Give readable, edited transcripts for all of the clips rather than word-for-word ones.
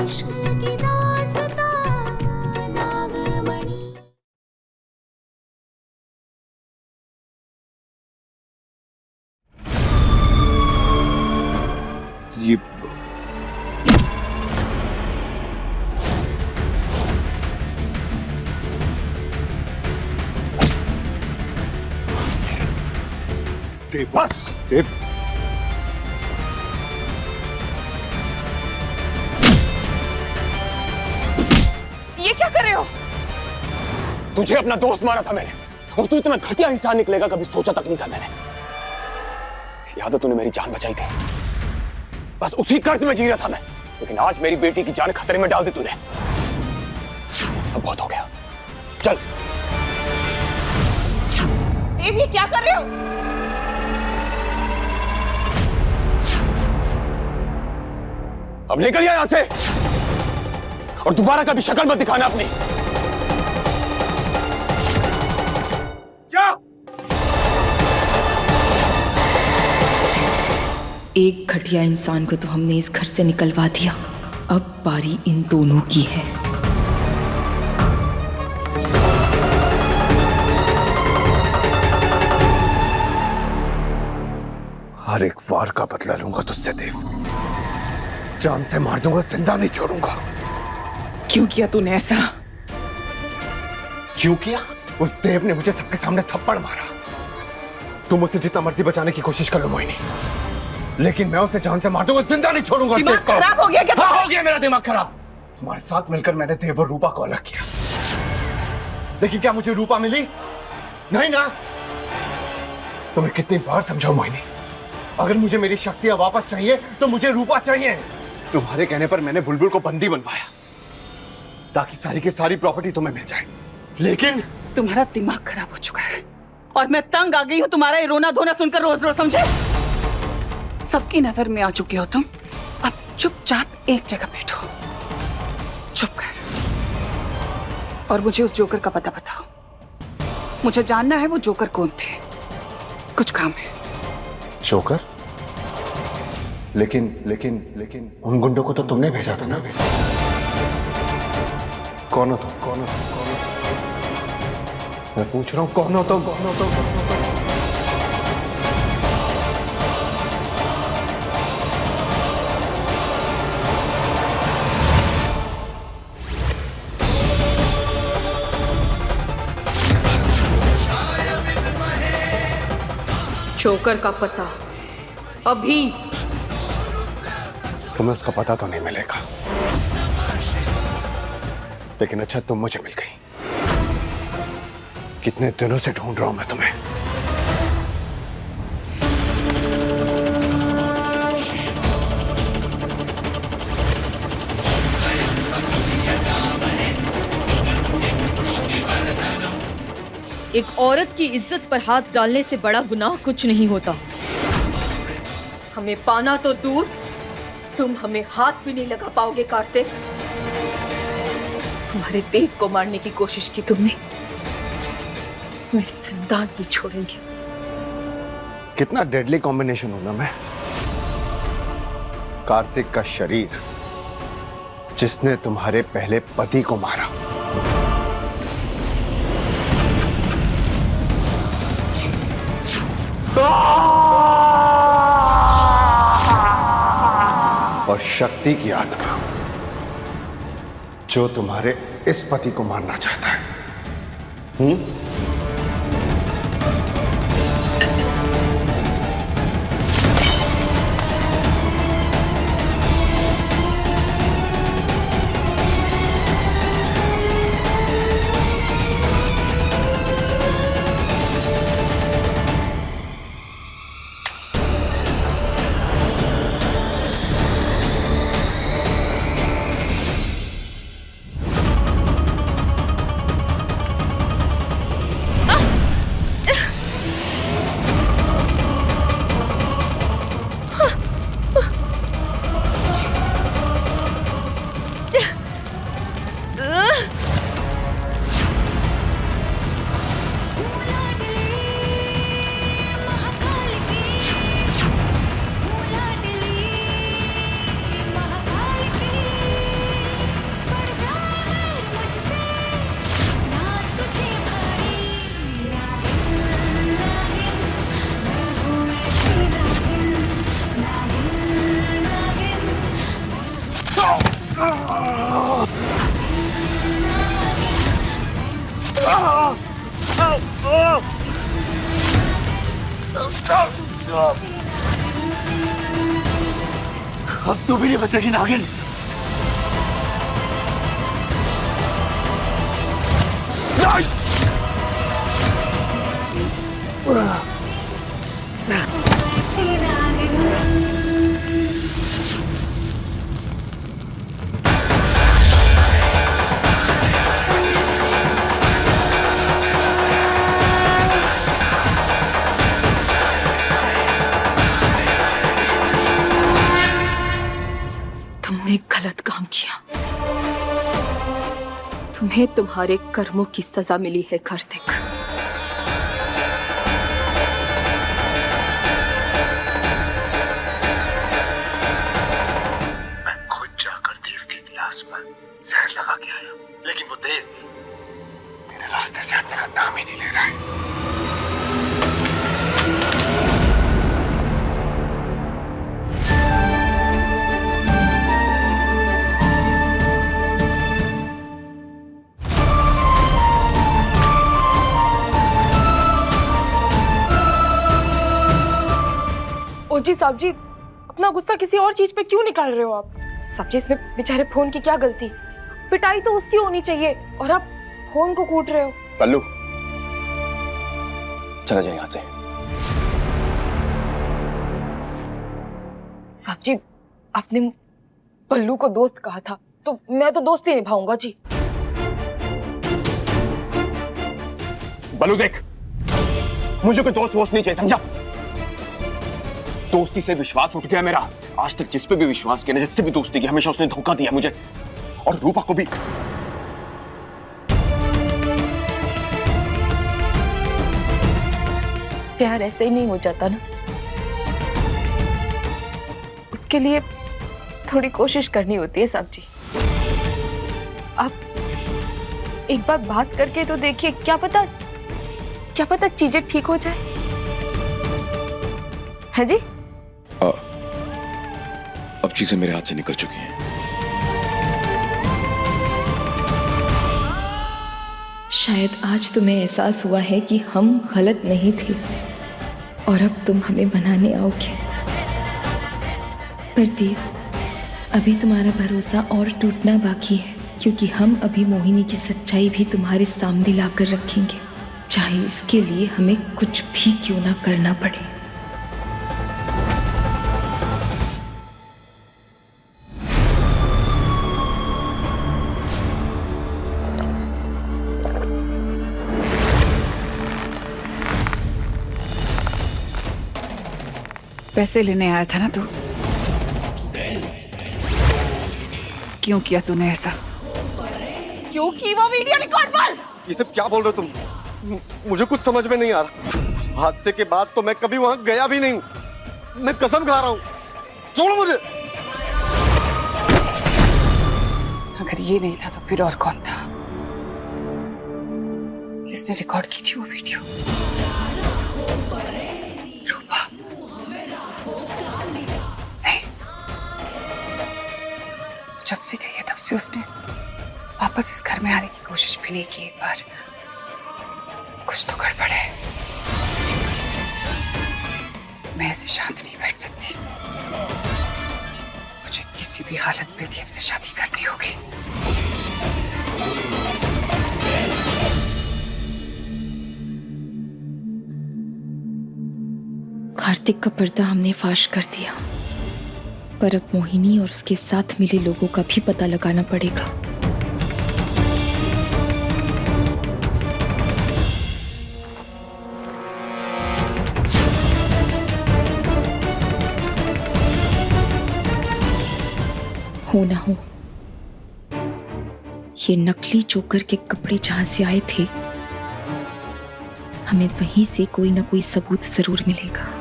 ये देव, बस देव, ये क्या कर रहे हो? तुझे अपना दोस्त मारा था मैंने, और तू इतना घटिया इंसान निकलेगा कभी सोचा तक नहीं था मैंने। याद है तूने मेरी जान बचाई थी, बस उसी कर्ज में जी रहा था मैं, लेकिन आज मेरी बेटी की जान खतरे में डाल दी तूने। अब बहुत हो गया, चल। देव, ये क्या कर रहे हो? अब निकल जा यहां से, और दोबारा कभी शक्ल मत दिखाना अपनी। जा। एक घटिया इंसान को तो हमने इस घर से निकलवा दिया, अब बारी इन दोनों की है। हर एक वार का बदला लूंगा तुझसे देव, जान से मार दूंगा, जिंदा नहीं छोड़ूंगा। क्यों किया तूने ऐसा? क्यों किया? उस देव ने मुझे सबके सामने थप्पड़ मारा। तुम उसे जितना मर्जी बचाने की कोशिश कर लो मोहिनी, लेकिन मैं उसे जान से मार दूंगा, जिंदा नहीं छोड़ूंगा। दिमाग खराब हो गया क्या? हाँ, हो गया मेरा दिमाग खराब। तुम्हारे साथ मिलकर मैंने देव और रूपा को अलग किया, लेकिन क्या मुझे रूपा मिली? नहीं ना। तुम्हें कितनी बार समझाऊं मोहिनी, अगर मुझे मेरी शक्तियां वापस चाहिए तो मुझे रूपा चाहिए। तुम्हारे कहने पर मैंने बुलबुल को बंदी बनवाया ताकि सारी की सारी प्रॉपर्टी तुम्हें मिल जाए, लेकिन तुम्हारा दिमाग खराब हो चुका है और मैं तंग आ गई हूँ तुम्हारा ये रोना धोना सुनकर रोज रोज, समझे? सबकी नजर में आ चुके हो तुम, अब चुपचाप एक जगह बैठो, चुप कर, और मुझे उस जोकर का पता बताओ। मुझे जानना है वो जोकर कौन थे, कुछ काम है। जोकर? लेकिन उन गुंडों को तो तुमने भेजा था ना? भेजा। कौन हो तुम? कौन हो तुम? कौन हो तुम? मैं पूछ रहा हूं, कौन हो तुम? कौन हो तुम? जोकर का पता अभी। तुम्हें उसका पता तो नहीं मिलेगा, लेकिन अच्छा तुम मुझे मिल गई। कितने दिनों से ढूंढ रहा हूं मैं तुम्हें। एक औरत की इज्जत पर हाथ डालने से बड़ा गुनाह कुछ नहीं होता। हमें पाना तो दूर, तुम हमें हाथ भी नहीं लगा पाओगे कार्तिक। हमारे देव को मारने की कोशिश की तुमने, मैं जिंदा नहीं छोड़ेंगे। कितना डेडली कॉम्बिनेशन हूं ना मैं। कार्तिक का शरीर जिसने तुम्हारे पहले पति को मारा, और शक्ति की आत्मा जो तुम्हारे इस पति को मारना चाहता है। अब तू भी नहीं बचेगी नागिन। तुमने गलत काम किया। तुम्हें तुम्हारे कर्मों की सजा मिली है कार्तिक। मैं खुद जाकर देव के गिलास पर जहर लगा के आया, लेकिन वो देव मेरे रास्ते से हटने का नाम ही नहीं ले रहा है। ओ जी साहब जी, अपना गुस्सा किसी और चीज पे क्यों निकाल रहे हो आप? साहब जी, इसमें बेचारे फोन की क्या गलती? पिटाई तो उसकी होनी चाहिए और आप फोन को कूट रहे हो। पल्लू, चला जाए यहाँ से। साहब जी, आपने पल्लू को दोस्त कहा था, तो मैं तो दोस्ती निभाऊंगा जी। पल्लू देख, मुझे कोई दोस्त वोस्त नहीं चाहिए, समझा? दोस्ती से विश्वास उठ गया मेरा। आज तक जिस पे भी विश्वास किया, जिससे भी दोस्ती की, हमेशा उसने धोखा दिया मुझे और रूपा को भी। प्यार ऐसे ही नहीं हो जाता ना, उसके लिए थोड़ी कोशिश करनी होती है साहब जी। आप एक बार बात करके तो देखिए, क्या पता चीजें ठीक हो जाए। है जी? अब चीजें मेरे हाथ से निकल चुकी हैं। शायद आज तुम्हें एहसास हुआ है कि हम गलत नहीं थे और अब तुम हमें मनाने आओगे। पर देव, अभी तुम्हारा भरोसा और टूटना बाकी है, क्योंकि हम अभी मोहिनी की सच्चाई भी तुम्हारे सामने लाकर रखेंगे, चाहे इसके लिए हमें कुछ भी क्यों ना करना पड़े। पैसे लेने आया था ना तू? क्यों किया तूने ऐसा? क्यों की वो वीडियो रिकॉर्ड? बोल। ये सब क्या बोल रहे हो तुम? मुझे कुछ समझ में नहीं आ रहा। उस हादसे के बाद तो मैं कभी वहां गया भी नहीं हूं। मैं कसम खा रहा हूं, छोड़ो मुझे। अगर ये नहीं था तो फिर और कौन था? किसने रिकॉर्ड की थी वो वीडियो? रूपा? नहीं, जब से गई है तब से उसने वापस इस घर में आने की कोशिश भी नहीं की एक बार। कुछ तो गड़बड़ है। मैं ऐसे शांत नहीं बैठ सकती। मुझे किसी भी हालत में देव से शादी करनी होगी। कार्तिक का पर्दा हमने फाश कर दिया, पर अब मोहिनी और उसके साथ मिले लोगों का भी पता लगाना पड़ेगा। हो ना हो, ये नकली जोकर के कपड़े जहां से आए थे, हमें वहीं से कोई ना कोई सबूत जरूर मिलेगा।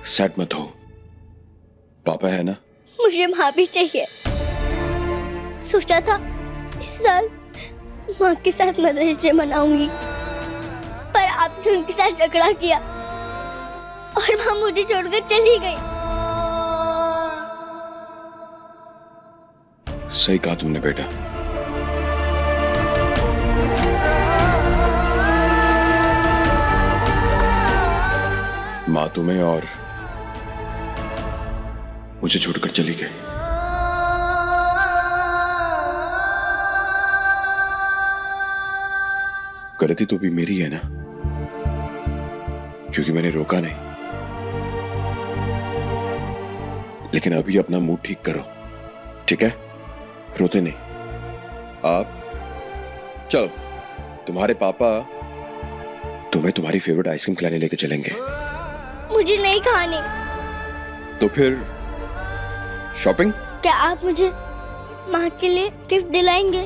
सैड मत हो, पापा है ना। मुझे माँ भी चाहिए। सोचा था इस साल माँ के साथ मदर्स डे मनाऊंगी, पर आपने उनके साथ झगड़ा किया और माँ मुझे छोड़कर चली गई। सही कहा तुमने बेटा। माँ तुम्हें और मुझे छोड़कर चली गई। गलती तो भी मेरी है ना, क्योंकि मैंने रोका नहीं। लेकिन अभी अपना मूड ठीक करो, ठीक है? रोते नहीं। आप चलो, तुम्हारे पापा तुम्हें तुम्हारी फेवरेट आइसक्रीम खिलाने लेके चलेंगे। मुझे नहीं खानी। तो फिर शॉपिंग? क्या आप मुझे माँ के लिए गिफ्ट दिलाएंगे?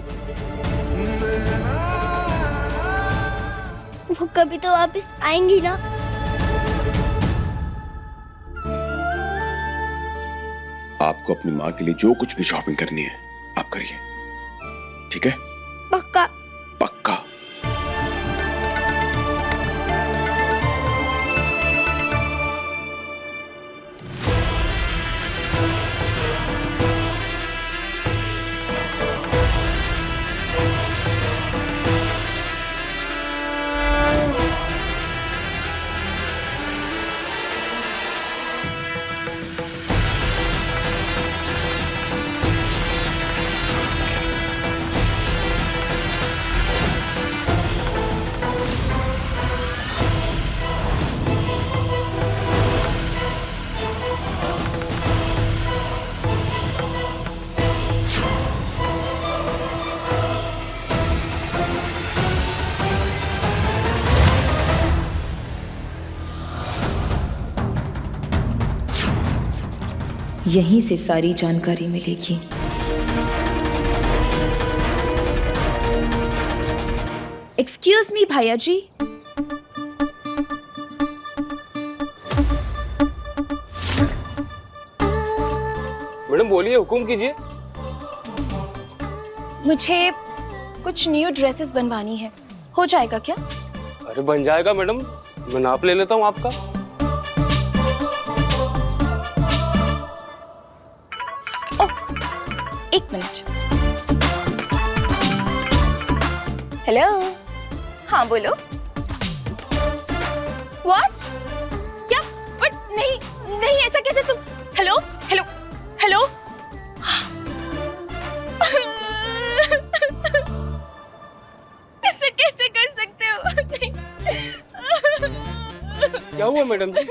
वो कभी तो वापस आएंगी ना। आपको अपनी माँ के लिए जो कुछ भी शॉपिंग करनी है आप करिए, ठीक है? पक्का? पक्का। यहीं से सारी जानकारी मिलेगी। एक्सक्यूज मी भैया जी। मैडम बोलिए, हुकुम कीजिए। मुझे कुछ न्यू ड्रेसेस बनवानी है, हो जाएगा क्या? अरे बन जाएगा मैडम, मैं नाप ले लेता हूँ आपका। एक मिनट। हेलो, हाँ बोलो। व्हाट? क्या? बट नहीं नहीं, ऐसा कैसे तुम? Hello hello hello. ऐसा कैसे कर सकते हो? नहीं। क्या हुआ मैडम जी?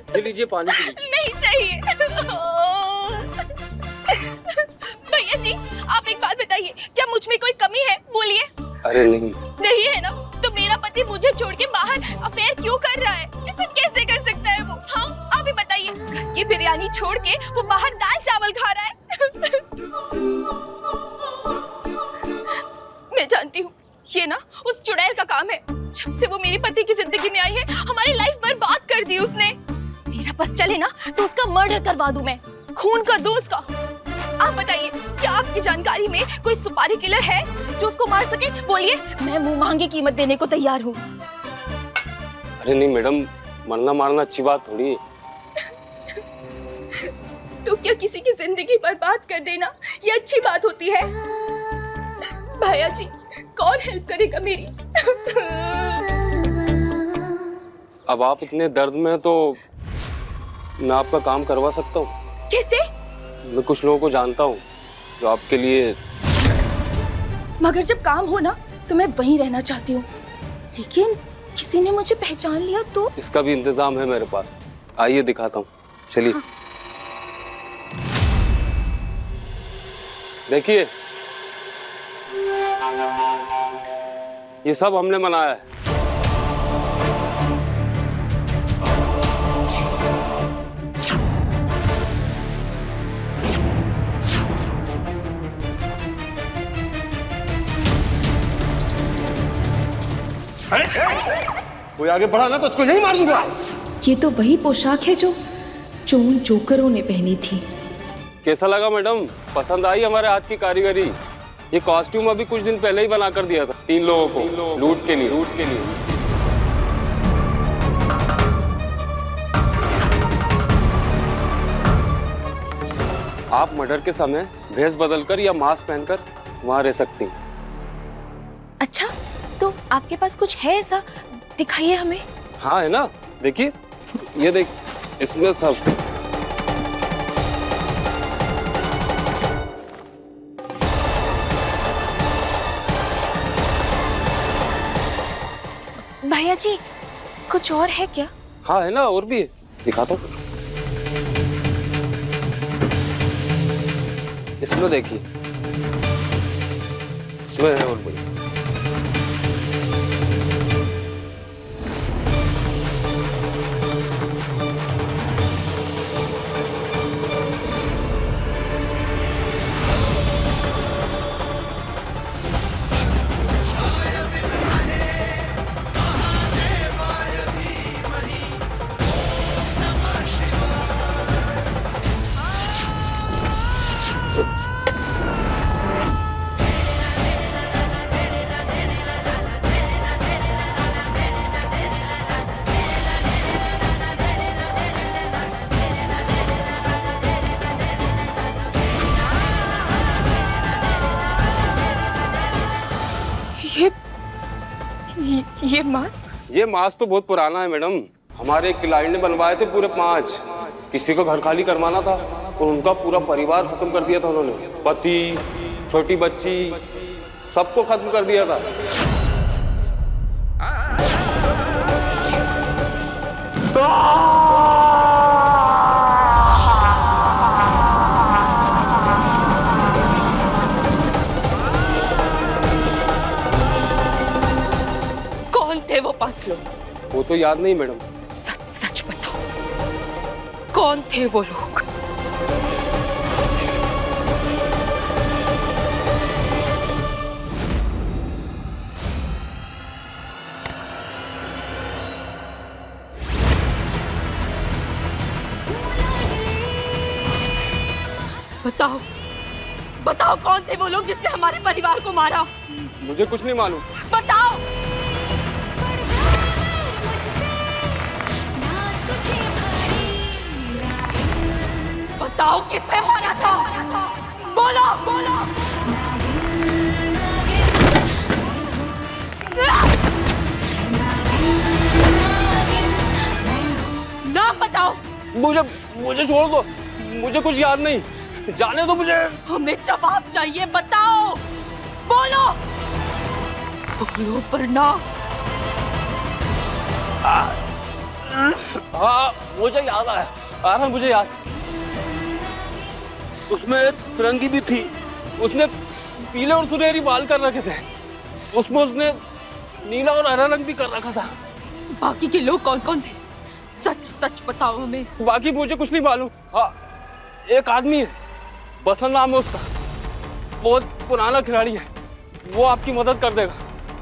ये लीजिए पानी पी लीजिए। नहीं चाहिए। भैया जी, आप एक बात बताइए, क्या मुझ में कोई कमी है? बोलिए। अरे नहीं। नहीं है ना? तो मेरा पति मुझे छोड़ के बाहर अफेयर क्यों कर रहा है? ऐसा कैसे कर सकता है वो? हाँ, आप ही बताइए। घर की बिरयानी छोड़ के वो बाहर दाल चावल खा रहा है। मैं जानती हूँ, ये ना उस चुड़ैल का काम है। जब से वो मेरे पति की जिंदगी में आई है, हमारी लाइफ बर्बाद कर दी उसने। मेरा बस चले ना तो उसका मर्डर करवा दूं मैं, खून कर दूं उसका। आप बताइए, क्या आपकी जानकारी में कोई सुपारी किलर है जो उसको मार सके? बोलिए, मैं मुंह मांगी कीमत देने को तैयार हूँ। अरे नहीं मैडम, मरना मारना अच्छी बात थोड़ी है। तो क्या किसी की जिंदगी बर्बाद कर देना ये अच्छी बात होती है? भैया जी, कौन हेल्प करेगा मेरी? अब आप इतने दर्द में तो मैं आपका काम करवा सकता हूँ। कैसे? मैं कुछ लोगों को जानता हूँ जो आपके लिए। मगर जब काम हो ना तो मैं वहीं रहना चाहती हूँ, लेकिन किसी ने मुझे पहचान लिया तो? इसका भी इंतजाम है मेरे पास, आइए दिखाता हूँ, चलिए। हाँ। देखिए, ये सब हमने मनाया है। कोई आगे बढ़ा ना तो उसको यही मार दूंगा। ये तो वही पोशाक है जो उन जोकरों ने पहनी थी। कैसा लगा मैडम, पसंद आई हमारे हाथ की कारीगरी? ये कॉस्ट्यूम अभी कुछ दिन पहले ही बना कर दिया था 3 लोगों को लूट के लिए। आप मर्डर के समय भेष बदलकर या मास्क पहनकर वहां रह सकती हैं। अच्छा, तो आपके पास कुछ है ऐसा, दिखाइए हमें। हाँ है ना, देखिए ये देख, इसमें सब। भैया जी, कुछ और है क्या? हाँ है ना, और भी है, दिखाता हूँ। इसमें देखिए, इसमें है और भी। ये मास्क? ये मास्क तो बहुत पुराना है मैडम, हमारे एक क्लाइंट ने बनवाए थे पूरे 5। किसी को घर खाली करवाना था और उनका पूरा परिवार खत्म कर दिया था उन्होंने। पति, छोटी बच्ची, सबको खत्म कर दिया था। कौन थे वो 5 लोग? वो तो याद नहीं मैडम। सच सच बताओ, कौन थे वो लोग? बताओ, बताओ कौन थे वो लोग जिसने हमारे परिवार को मारा? मुझे कुछ नहीं मालूम। बताओ। बताओ किसने मारा था? बोलो बोलो। नाम बताओ। मुझे छोड़ दो, मुझे कुछ याद नहीं, जाने दो मुझे। हमें जवाब चाहिए, बताओ, बोलो। बोलो वरना। हाँ मुझे याद आया, आ रहा मुझे याद। उसमें एक फिरंगी भी थी, उसने पीले और सुनहरी बाल कर रखे थे, उसमें उसने नीला और हरा रंग भी कर रखा था। बाकी के लोग कौन कौन थे? सच सच बताओ हमें। बाकी मुझे कुछ नहीं मालूम। हाँ एक आदमी है, बसंत नाम है उसका, बहुत पुराना खिलाड़ी है, वो आपकी मदद कर देगा,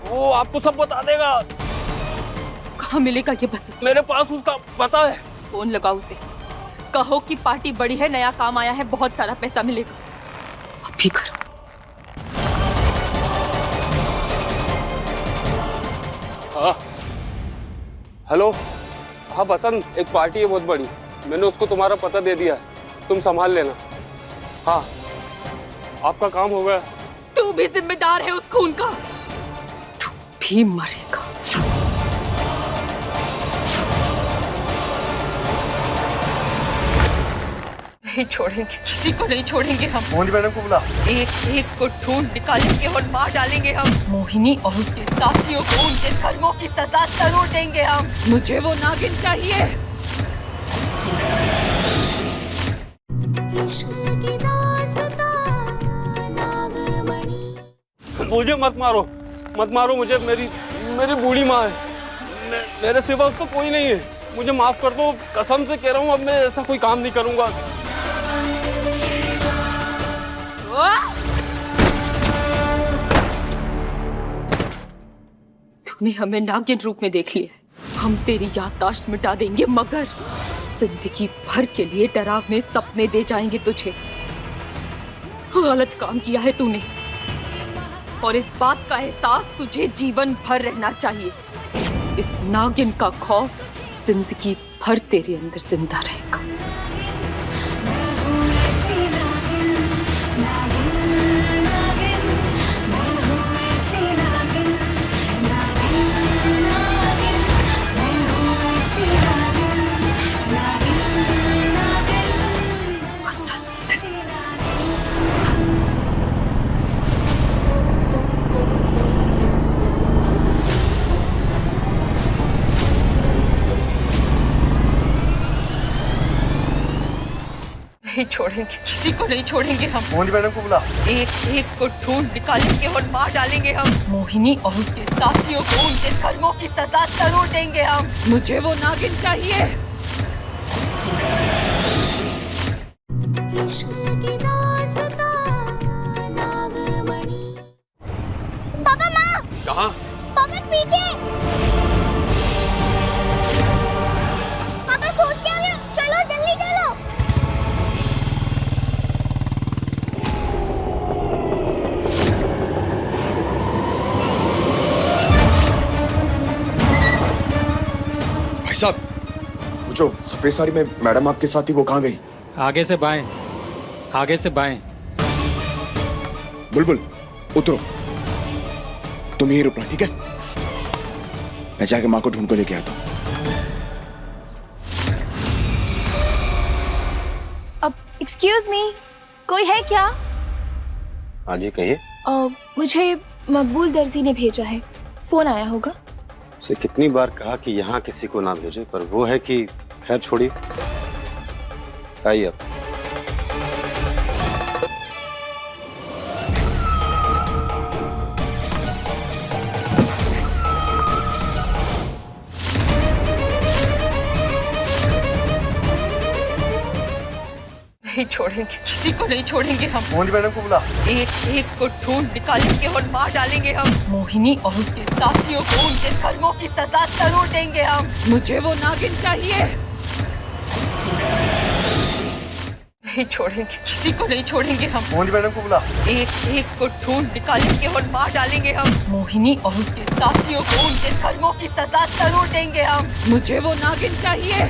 वो आपको सब बता देगा। कहाँ मिलेगा ये बसंत? मेरे पास उसका पता है। फोन लगाओ उसे, कहो कि पार्टी बड़ी है, नया काम आया है, बहुत सारा पैसा मिलेगा। अभी करो। हाँ हेलो, हाँ बसंत, एक पार्टी है बहुत बड़ी, मैंने उसको तुम्हारा पता दे दिया है, तुम संभाल लेना। हाँ आपका काम हो गया। तू भी जिम्मेदार है उस खून का, तू भी मरेगा। नहीं छोड़ेंगे, किसी को नहीं छोड़ेंगे हम। मोहिनी मैडम को बुला। एक एक को ढूंढ निकालेंगे और मार डालेंगे हम। मोहिनी और उसके साथियों को उनके कर्मों की सजा जरूर देंगे हम। मुझे वो नागिन चाहिए। मुझे मत मारो मुझे, मेरी बूढ़ी माँ है, मेरे सिवा उसको कोई नहीं है, मुझे माफ कर दो, कसम से कह रहा हूँ, अब मैं ऐसा कोई काम नहीं करूंगा। तूने हमें नागिन रूप में देख लिया, हम तेरी याददाश्त मिटा देंगे, मगर जिंदगी भर के लिए डरावने सपने दे जाएंगे तुझे। गलत काम किया है तूने, और इस बात का एहसास तुझे जीवन भर रहना चाहिए। इस नागिन का खौफ जिंदगी भर तेरे अंदर जिंदा रहेगा। नहीं छोड़ेंगे, किसी को नहीं छोड़ेंगे हम। मोहिनी मैडम को बुला। एक एक को ढूंढ निकालेंगे और मार डालेंगे हम। मोहिनी और उसके साथियों को उनके कर्मों की सजा जरूर देंगे हम। मुझे वो नागिन चाहिए। पापा, माँ। कहाँ? पापा पीछे। पापा सोच क्या रहे हो? चलो जल्दी चलो। भाई साहब, वो जो सफेद साड़ी में मैडम आपके साथ थी, वो कहाँ गई? आगे से बाएं, आगे से बाएं। बुलबुल उतरो, तुम यहीं रुकना, ठीक है? मैं जाके माँ को ढूंढ को लेके आता हूँ। अब एक्सक्यूज मी, कोई है क्या? हाँ जी, कहिए। मुझे मकबूल दर्जी ने भेजा है, फोन आया होगा। उसे कितनी बार कहा कि यहाँ किसी को ना भेजे, पर वो है कि खैर छोड़िए। आइए अब। नहीं छोड़ेंगे, किसी को नहीं छोड़ेंगे हम। मोहिनी मैडम को बुला। एक एक को ढूंढ निकालेंगे और मार डालेंगे हम। मोहिनी और उसके साथियों को उनके कर्मों की सजा जरूर देंगे हम। मुझे वो नागिन चाहिए। नहीं छोड़ेंगे, किसी को नहीं छोड़ेंगे हम। मोहिनी मैडम को बुला। एक एक को ढूंढ निकालेंगे और मार डालेंगे हम। मोहिनी और उसके साथियों को उनके कर्मों की सजा जरूर देंगे हम। मुझे वो नागिन चाहिए।